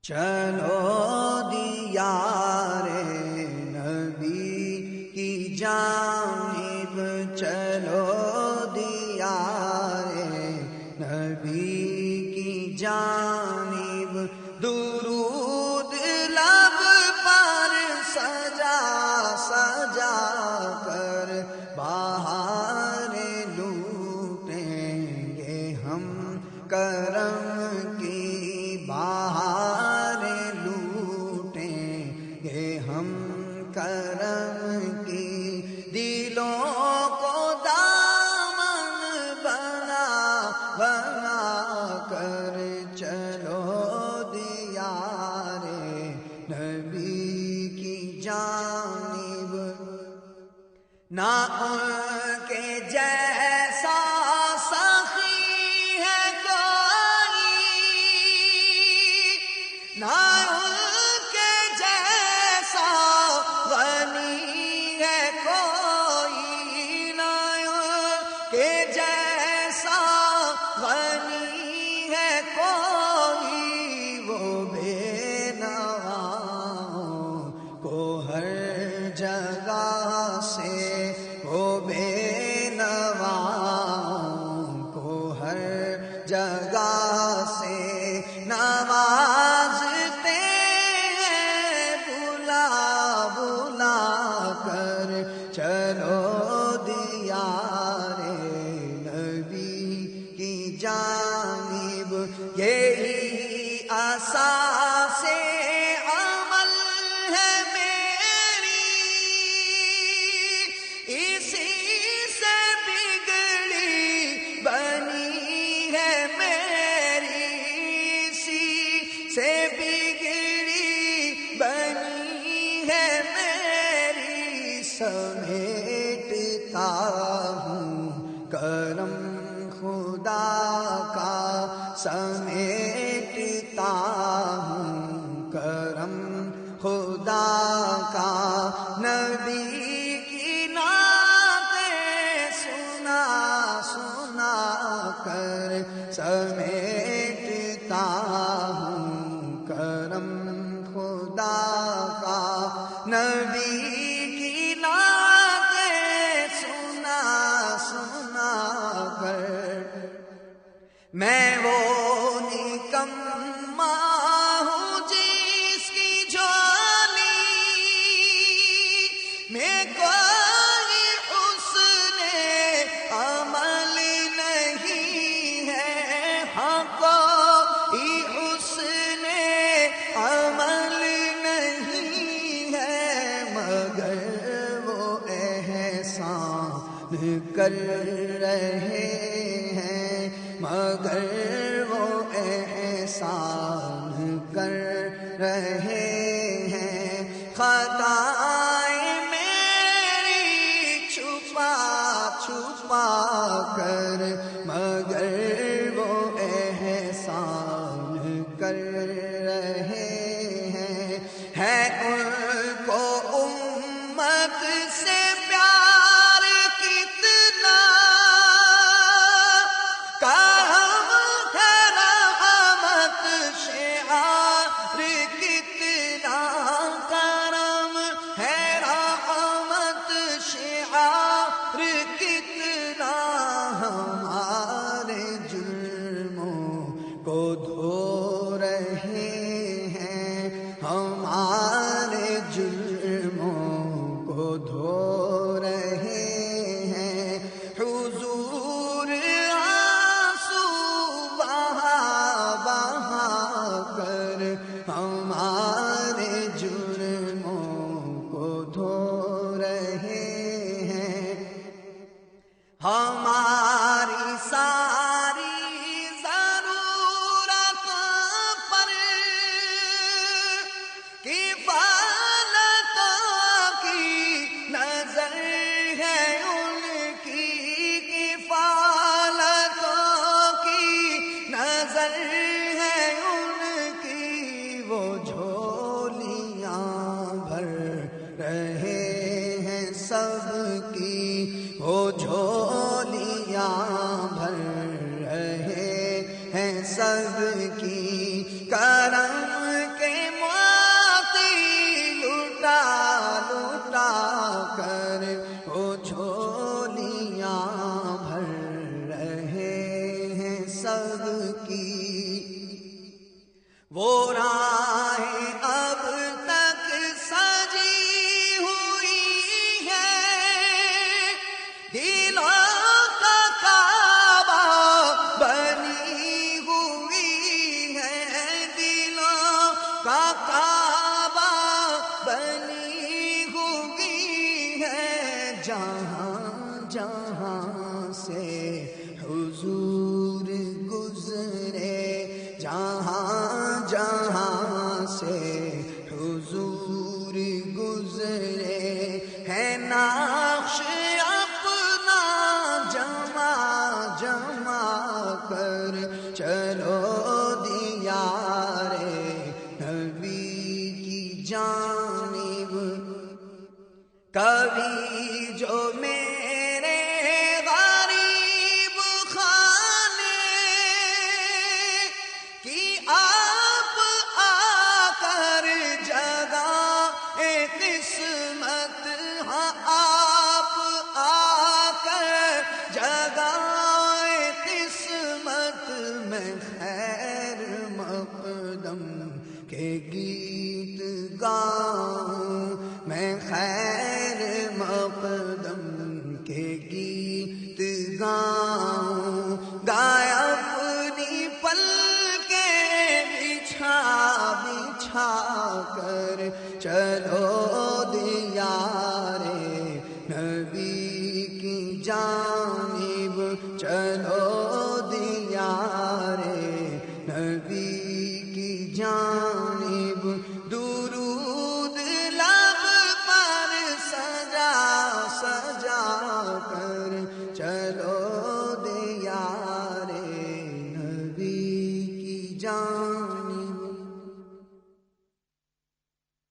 چلو دیار نبی کی جانب، چلو دیار نبی کی جانب، درود لب پر سجا سجا کر بہار لوٹیں گے ہم، کرم کی بہار لوٹیں گے ہم، کرم کی دلوں کو دامن بنا بنا کر چلو دیار نبی کی جانب، نہ ان کے جیسا سخی ہے کوئی، نہ ان کے جیسا غنی ہے کوئی، نہ ان کے جیسا غنی ہے کوئی، وہ بے نواؤں کو ہر جگہ سے، وہ بے نواؤں کو ہر جگہ سے نوازتے ہیں، بلا بلا کر چلو دیار نبی کی جانب، یہی اساس عمل ہے میری، اسی سے بگڑی بنی ہے میری، اسی سے بگڑی بنی ہے میری، سمیٹتا ہوں کرم خدا کا، سمیٹتا ہوں کرم خدا کا، نبی کی نعتیں سنا سنا کر سمیٹتا ہوں کرم خدا کا، نبی کی نعتیں سنا سنا کر، میں وہ نکما ہوں جس کی جھولی میں کوئی حسن عمل نہیں ہے، ہاں کوئی حسن عمل نہیں ہے، مگر وہ احسان کر رہے ہیں، مگر وہ احسان کر رہے ہیں، خطائیں میری چھپا چھپا کر، مگر وہ احسان کر رہے ہیں، ہے ان کو امت سے پیار کتنا، کرم ہے رحمت شعار کتنا، کرم ہے رحمت شعار کتنا، ہمارے جرموں کو دھو رہے ہیں، ہمارے جرموں کو دھو رہے ہیں، حضور آنسو بہا بہا کر ہمارے جرموں کو دھو رہے ہیں، ہماری ساری ضرورتوں پر کفالتوں کی نظر ہے، ان کی کفالتوں کی نظر ہے، ان کی وہ جھولیاں بھر رہے ہیں سب کی، وہ جھولیاں بھر رہے ہیں سب کی، کرم کے وہ راہیں اب تک سجی ہوئی ہے، دلوں کا کعبہ بنی ہوئی ہے، دلوں کا کعبہ بنی ہوئی ہے، جہاں جہاں سے حضور گزرے، جہاں جہاں سے حضور گزرے، ہے نقش اپنا جمع جمع کر چلو دیار نبی کی جانب، کبھی جو میرے غریب خانے کی آپ آ کر جگہ قسمت، ہاں آپ آ کر جگہ قسمت، میں خیر مقدم کے گیت گاؤں، میں خیر مقدم کے گیت گاؤں، گائے اپنی پلکیں بچھا بچھا کر چلو دیار نبی کی جانب، چلو دیار نبی کی جانب، درود لب پر سجا سجا کر چلو دیار نبی کی جانب۔